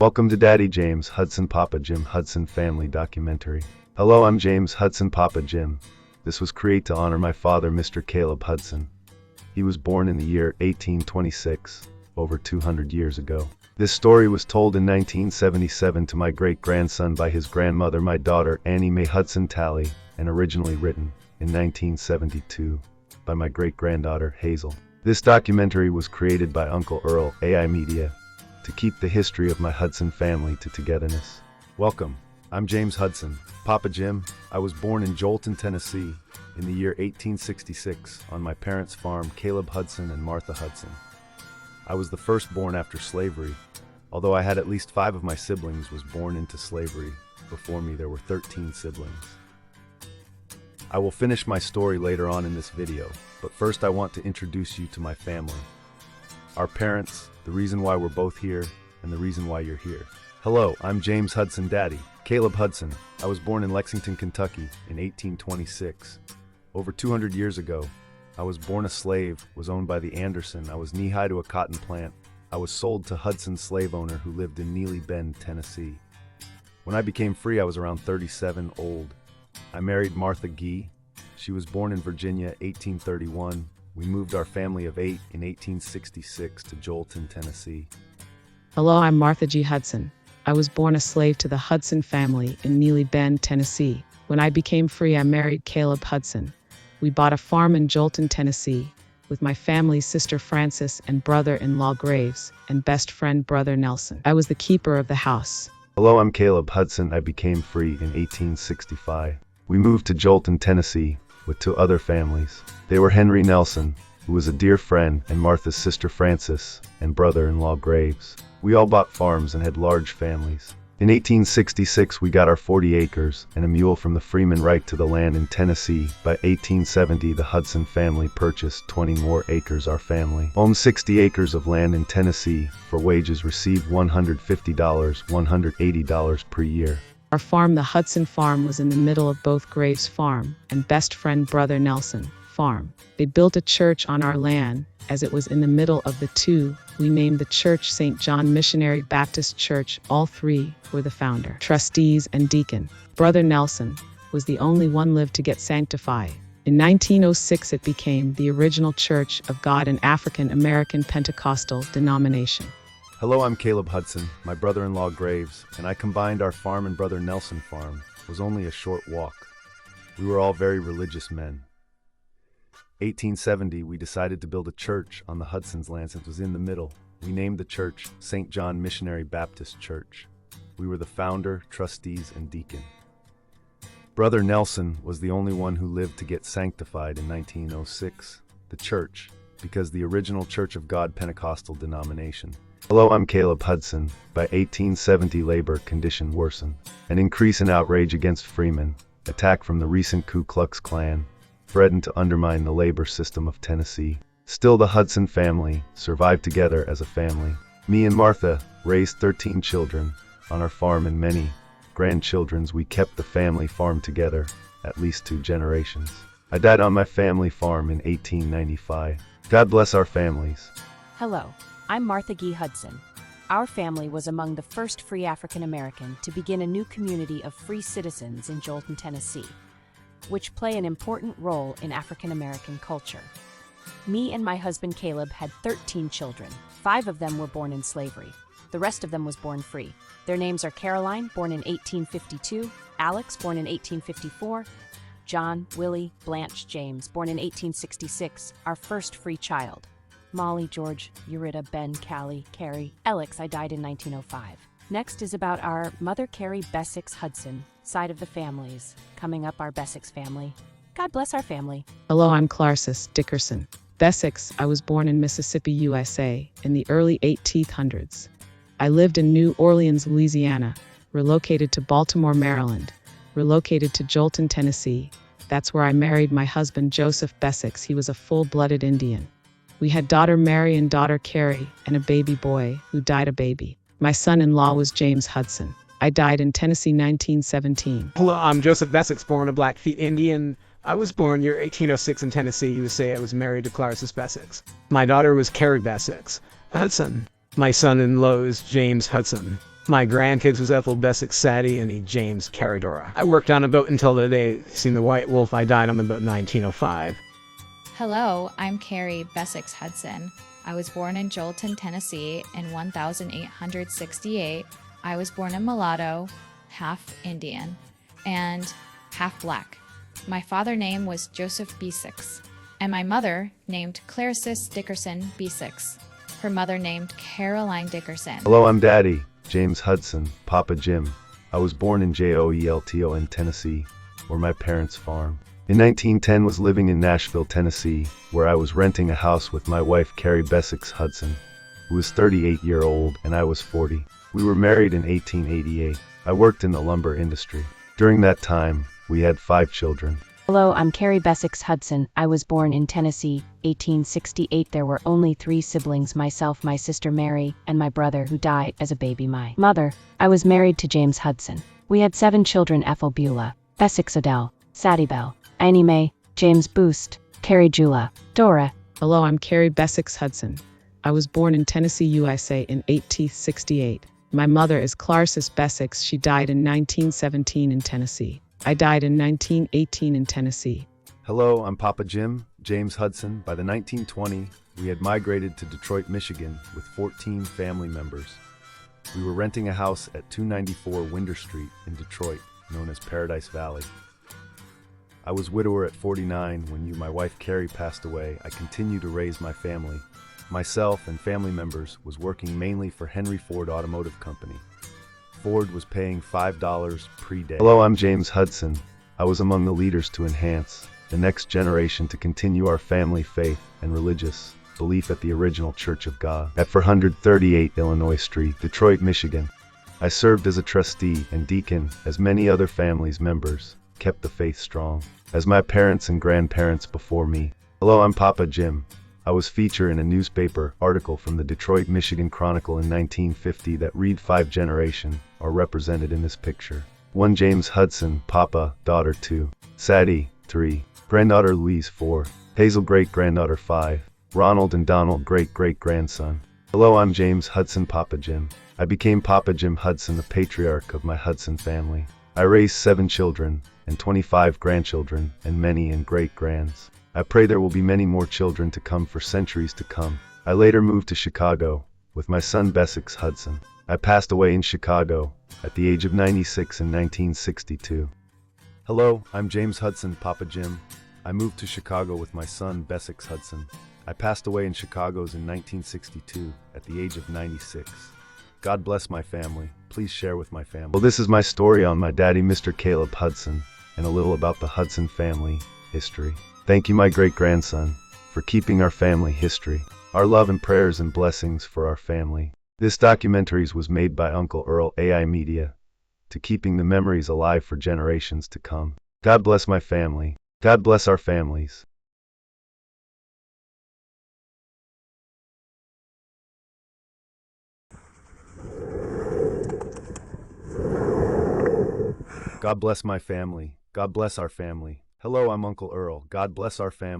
Welcome to Daddy James Hudson Papa Jim Hudson Family Documentary. Hello, I'm James Hudson Papa Jim. This was created to honor my father, Mr. Caleb Hudson. He was born in the year 1826, over 200 years ago. This story was told in 1977 to my great-grandson by his grandmother, my daughter Annie Mae Hudson Talley, and originally written in 1972 by my great-granddaughter Hazel. This documentary was created by Uncle Earl, AI Media, to keep the history of my Hudson family to togetherness. Welcome, I'm James Hudson, Papa Jim. I was born in Jolton, Tennessee in the year 1866 on my parents' farm, Caleb Hudson and Martha Hudson. I was the firstborn after slavery, although I had at least 5 of my siblings was born into slavery. Before me there were 13 siblings. I will finish my story later on in this video, but first I want to introduce you to my family. Our parents, the reason why we're both here, and the reason why you're here. Hello, I'm James Hudson Daddy, Caleb Hudson. I was born in Lexington, Kentucky in 1826. Over 200 years ago, I was born a slave, was owned by the Anderson. I was knee-high to a cotton plant. I was sold to Hudson's slave owner who lived in Neely Bend, Tennessee. When I became free, I was around 37 old. I married Martha Gee. She was born in Virginia, 1831. We moved our family of 8 in 1866 to Jolton, Tennessee. Hello, I'm Martha G. Hudson. I was born a slave to the Hudson family in Neely Bend, Tennessee. When I became free, I married Caleb Hudson. We bought a farm in Jolton, Tennessee, with my family's sister Frances and brother-in-law Graves and best friend brother Nelson. I was the keeper of the house. Hello, I'm Caleb Hudson. I became free in 1865. We moved to Jolton, Tennessee, with 2 other families. They were Henry Nelson, who was a dear friend, and Martha's sister Frances and brother-in-law Graves. We all bought farms and had large families. In 1866, we got our 40 acres and a mule from the freeman right to the land in Tennessee. By 1870, the Hudson family purchased 20 more acres. Our family owned 60 acres of land in Tennessee. For wages, received $150, $180 per year. Our farm, the Hudson farm, was in the middle of both Graves' farm and best friend brother Nelson farm. They built a church on our land. As it was in the middle of the two, we named the church St. John Missionary Baptist Church. All 3 were the founder, trustees, and deacon. Brother Nelson was the only one lived to get sanctified. In 1906, it became the original Church of God, an African American Pentecostal denomination. Hello, I'm Caleb Hudson, my brother-in-law Graves, and I combined our farm and brother Nelson farm. It was only a short walk. We were all very religious men. 1870, we decided to build a church on the Hudson's land since it was in the middle. We named the church St. John Missionary Baptist Church. We were the founder, trustees, and deacon. Brother Nelson was the only one who lived to get sanctified in 1906, the church, because the original Church of God Pentecostal denomination. Hello, I'm Caleb Hudson. By 1870, labor condition worsened. An increase in outrage against freemen, attack from the recent Ku Klux Klan, threatened to undermine the labor system of Tennessee. Still, the Hudson family survived together as a family. Me and Martha raised 13 children on our farm and many grandchildren. We kept the family farm together at least 2 generations. I died on my family farm in 1895. God bless our families. Hello, I'm Martha Gee Hudson. Our family was among the first free African American to begin a new community of free citizens in Jolton, Tennessee, which play an important role in African American culture. Me and my husband Caleb had 13 children. 5 of them were born in slavery. The rest of them was born free. Their names are Caroline, born in 1852, Alex, born in 1854, John, Willie, Blanche, James, born in 1866, our first free child. Molly, George, Eurita, Ben, Callie, Carrie, Alex. I died in 1905. Next is about our mother, Carrie Bessex Hudson, side of the families. Coming up, our Bessex family. God bless our family. Hello, I'm Clarcis Dickerson. Bessex. I was born in Mississippi, USA, in the early 1800s. I lived in New Orleans, Louisiana, relocated to Baltimore, Maryland, relocated to Jolton, Tennessee. That's where I married my husband, Joseph Bessex. He was a full-blooded Indian. We had daughter Mary and daughter Carrie, and a baby boy who died a baby. My son-in-law was James Hudson. I died in Tennessee, 1917. Hello, I'm Joseph Bessex, born a Blackfeet Indian. I was born year 1806 in Tennessee, USA. I was married to Clarcis Bessex. My daughter was Carrie Bessex Hudson. My son-in-law is James Hudson. My grandkids was Ethel Bessick Sadie and James Caradora. I worked on a boat until the day seen the White Wolf. I died on the boat in 1905. Hello, I'm Carrie Bessick Hudson. I was born in Jolton, Tennessee in 1868. I was born a mulatto, half Indian, and half black. My father's name was Joseph Bessick, and my mother named Clarice Dickerson Bessick. Her mother named Caroline Dickerson. Hello, I'm Daddy, James Hudson, Papa Jim. I was born in Joelton, Tennessee, where my parents farm. In 1910 was living in Nashville, Tennessee, where I was renting a house with my wife Carrie Bessick Hudson, who was 38-year-old and I was 40. We were married in 1888. I worked in the lumber industry. During that time, we had 5 children. Hello, I'm Carrie Bessick Hudson. I was born in Tennessee, 1868. There were only 3 siblings, myself, my sister Mary, and my brother who died as a baby. My mother. I was married to James Hudson. We had 7 children: Ethel Beulah, Bessick Odell, Sadie Bell, Annie Mae, James Boost, Carrie Jula, Dora. Hello, I'm Carrie Bessick Hudson. I was born in Tennessee, USA in 1868. My mother is Clarice Bessick. She died in 1917 in Tennessee. I died in 1918 in Tennessee. Hello, I'm Papa Jim, James Hudson. By the 1920s, we had migrated to Detroit, Michigan with 14 family members. We were renting a house at 294 Winder Street in Detroit, known as Paradise Valley. I was widower at 49 when my wife Carrie passed away. I continued to raise my family. Myself and family members was working mainly for Henry Ford Automotive Company. Ford was paying $5 per day. Hello, I'm James Hudson. I was among the leaders to enhance the next generation to continue our family faith and religious belief at the original Church of God at 438 Illinois Street, Detroit, Michigan. I served as a trustee and deacon as many other families members kept the faith strong, as my parents and grandparents before me. Hello, I'm Papa Jim. I was featured in a newspaper article from the Detroit, Michigan Chronicle in 1950 that read 5 generations are represented in this picture. 1 James Hudson, Papa, daughter 2, Sadie 3, granddaughter Louise 4, Hazel great-granddaughter 5, Ronald and Donald great-great-grandson. Hello, I'm James Hudson, Papa Jim. I became Papa Jim Hudson, the patriarch of my Hudson family. I raised 7 children and 25 grandchildren and many and great-grands. I pray there will be many more children to come for centuries to come. I later moved to Chicago with my son Bessick Hudson. I passed away in Chicago at the age of 96 in 1962. Hello, I'm James Hudson, Papa Jim. I moved to Chicago with my son Bessick Hudson. I passed away in Chicago's in 1962 at the age of 96. God bless my family. Please share with my family. Well, this is my story on my daddy, Mr. Caleb Hudson, and a little about the Hudson family history. Thank you, my great-grandson, for keeping our family history. Our love and prayers and blessings for our family. This documentary was made by Uncle Earl AI Media to keeping the memories alive for generations to come. God bless my family. God bless our families. God bless my family. God bless our family. Hello, I'm Uncle Earl. God bless our family.